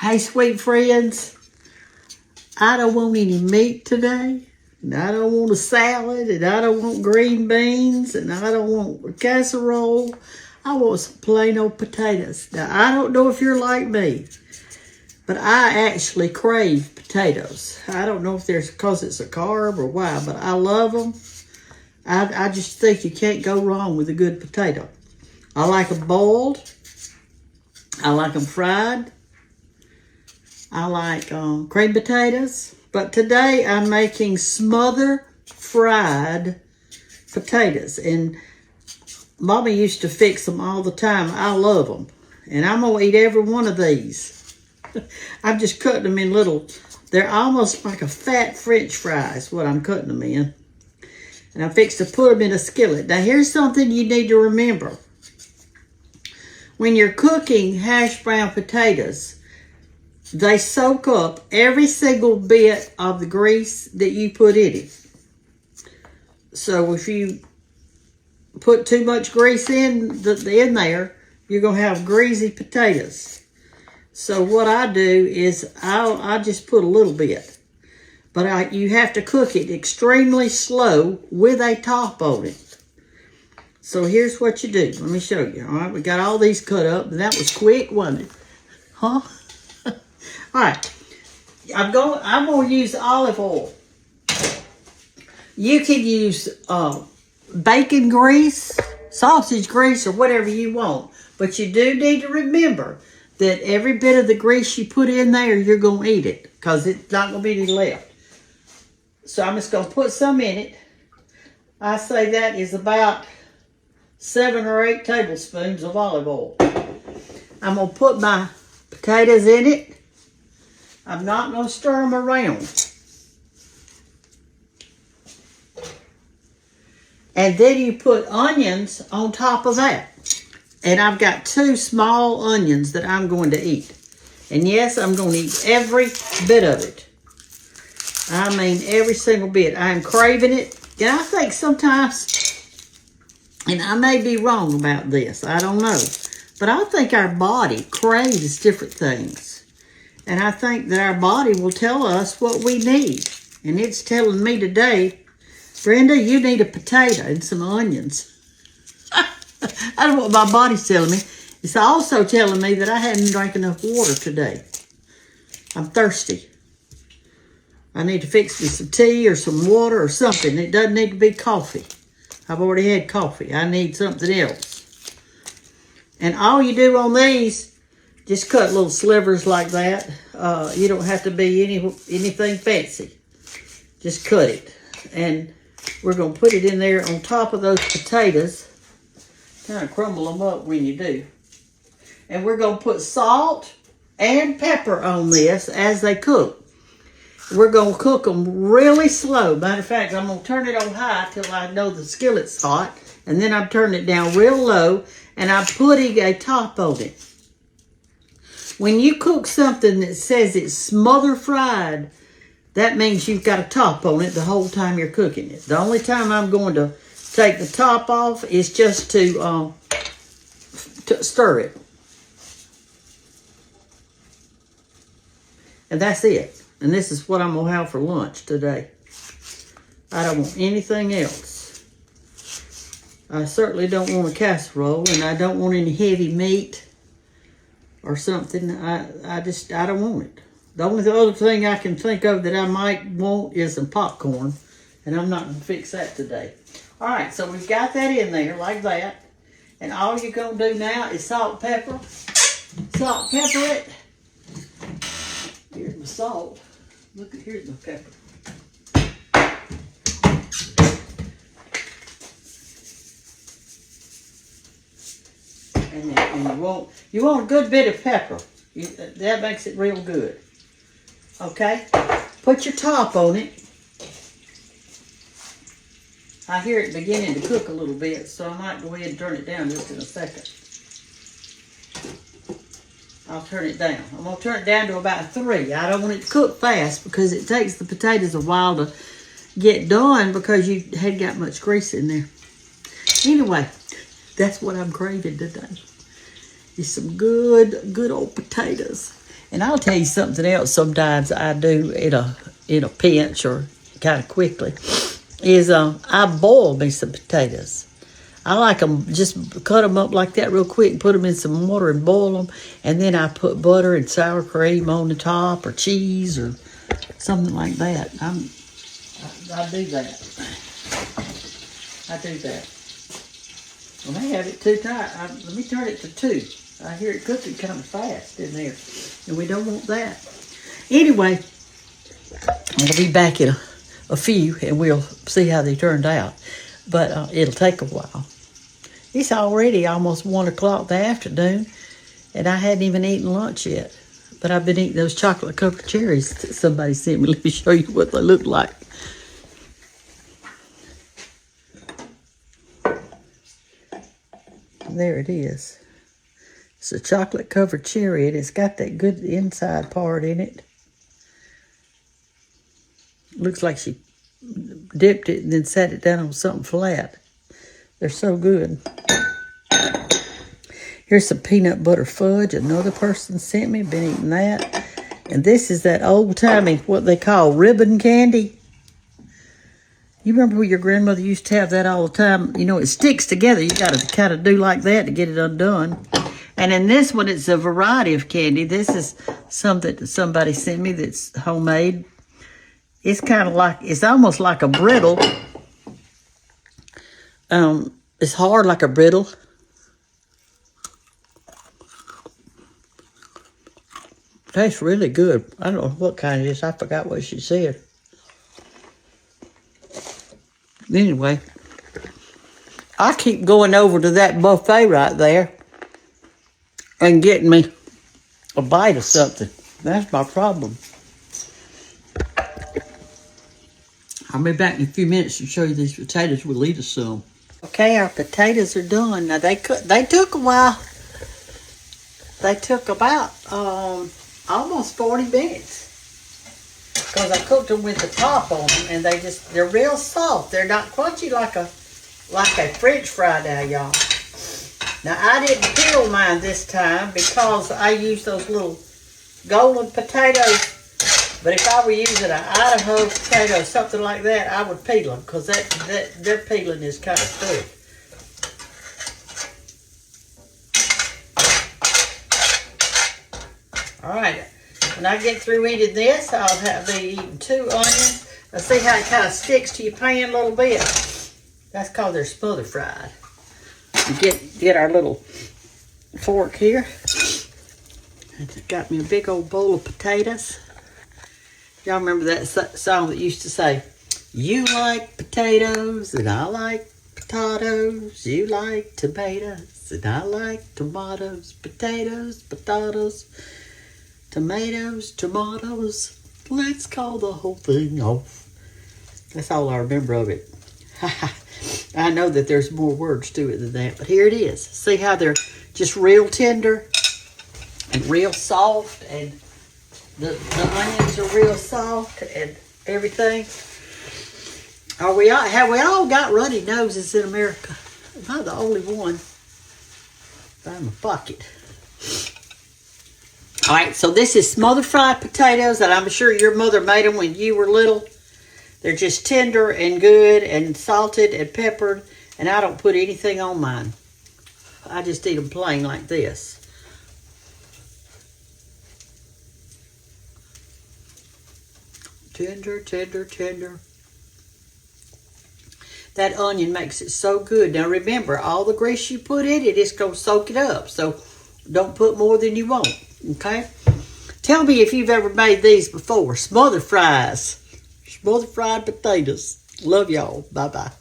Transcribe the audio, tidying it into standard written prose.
Hey, sweet friends, I don't want any meat today, and I don't want a salad, and I don't want green beans, and I don't want a casserole. I want some plain old potatoes. Now, I don't know if you're like me, but I actually crave potatoes. I don't know if there's because it's a carb or why, but I love them. I just think you can't go wrong with a good potato. I like them boiled. I like them fried. I like cream potatoes. But today I'm making Smother fried potatoes. And Mommy used to fix them all the time. I love them. And I'm going to eat every one of these. I'm just cutting them in little, they're almost like a fat French fry is what I'm cutting them in. And I'm fixed to put them in a skillet. Now here's something you need to remember. When you're cooking hash brown potatoes, they soak up every single bit of the grease that you put in it. So if you put too much grease in there, you're going to have greasy potatoes. So what I do is I just put a little bit. But you have to cook it extremely slow with a top on it. So here's what you do. Let me show you. All right, we got all these cut up. And that was quick, wasn't it? Huh? All right. I'm going to use olive oil. You can use bacon grease, sausage grease, or whatever you want. But you do need to remember that every bit of the grease you put in there, you're going to eat it. Because it's not going to be any left. So I'm just going to put some in it. I say that is about 7 or 8 tablespoons of olive oil. I'm going to put my potatoes in it. I'm not going to stir them around. And then you put onions on top of that. And I've got 2 small onions that I'm going to eat. And yes, I'm going to eat every bit of it. I mean, every single bit. I'm craving it. And I think sometimes, and I may be wrong about this, I don't know. But I think our body craves different things. And I think that our body will tell us what we need. And it's telling me today, Brenda, you need a potato and some onions. I don't know what my body's telling me. It's also telling me that I hadn't drank enough water today. I'm thirsty. I need to fix me some tea or some water or something. It doesn't need to be coffee. I've already had coffee. I need something else. And all you do on these, just cut little slivers like that. You don't have to be anything fancy. Just cut it. And we're going to put it in there on top of those potatoes. Kind of crumble them up when you do. And we're going to put salt and pepper on this as they cook. We're going to cook them really slow. Matter of fact, I'm going to turn it on high till I know the skillet's hot. And then I'm turning it down real low. And I'm putting a top on it. When you cook something that says it's smother fried, that means you've got a top on it the whole time you're cooking it. The only time I'm going to take the top off is just to stir it. And that's it. And this is what I'm going to have for lunch today. I don't want anything else. I certainly don't want a casserole, and I don't want any heavy meat or something. I don't want it. The only other thing I can think of that I might want is some popcorn, and I'm not going to fix that today. All right, so we've got that in there like that. And all you're going to do now is salt, pepper. Salt, pepper it. Here's my salt. Look, here's my pepper. And you want a good bit of pepper. That makes it real good. Okay? Put your top on it. I hear it beginning to cook a little bit, so I might go ahead and turn it down just in a second. I'll turn it down. I'm going to turn it down to about 3. I don't want it to cook fast because it takes the potatoes a while to get done because you hadn't got much grease in there. Anyway, that's what I'm craving today. Is some good old potatoes. And I'll tell you something else sometimes I do in a pinch or kind of quickly is I boil me some potatoes. I like them, just cut them up like that real quick and put them in some water and boil them. And then I put butter and sour cream on the top or cheese or something like that. I do that. I do that. Well, they have it too tight. Let me turn it to 2. I hear it cooking kind of fast in there. And we don't want that. Anyway, I'll be back in a few and we'll see how they turned out. But it'll take a while. It's already almost 1 o'clock in the afternoon. And I hadn't even eaten lunch yet. But I've been eating those chocolate covered cherries that somebody sent me. Let me show you what they look like. There it is. It's a chocolate covered cherry and it's got that good inside part in it. Looks like she dipped it and then sat it down on something flat. They're so good. Here's some peanut butter fudge. Another person sent me. Been eating that. And this is that old-timey, what they call ribbon candy. You remember when your grandmother used to have that all the time? You know, it sticks together. You got to kind of do like that to get it undone. And in this one, it's a variety of candy. This is something that somebody sent me that's homemade. It's kind of like, it's almost like a brittle. It's hard like a brittle. Tastes really good. I don't know what kind it is. I forgot what she said. Anyway, I keep going over to that buffet right there and getting me a bite of something. That's my problem. I'll be back in a few minutes to show you these potatoes. We'll eat us some. Okay, our potatoes are done. Now they took a while. They took about almost 40 minutes. Because I cooked them with the top on them, and they're real soft. They're not crunchy like a French fry now, y'all. Now, I didn't peel mine this time because I used those little golden potatoes. But if I were using an Idaho potato or something like that, I would peel them because their peeling is kind of thick. All right. When I get through eating this, I'll be eating 2 onions. Now see how it kind of sticks to your pan a little bit? That's because they're smother fried. Get our little fork here. It's got me a big old bowl of potatoes. Y'all remember that song that used to say, you like potatoes and I like potatoes. You like tomatoes and I like tomatoes. Potatoes, potatoes. Tomatoes, tomatoes, let's call the whole thing off. That's all I remember of it. I know that there's more words to it than that, but here it is. See how they're just real tender and real soft, and the onions are real soft and everything. Have we all got runny noses in America? Am I the only one? I'm in my pocket. All right, so this is smothered fried potatoes that I'm sure your mother made them when you were little. They're just tender and good and salted and peppered, and I don't put anything on mine. I just eat them plain like this. Tender, tender, tender. That onion makes it so good. Now remember, all the grease you put in it is going to soak it up, so don't put more than you want. Okay? Tell me if you've ever made these before. Smothered fries. Smothered fried potatoes. Love y'all. Bye-bye.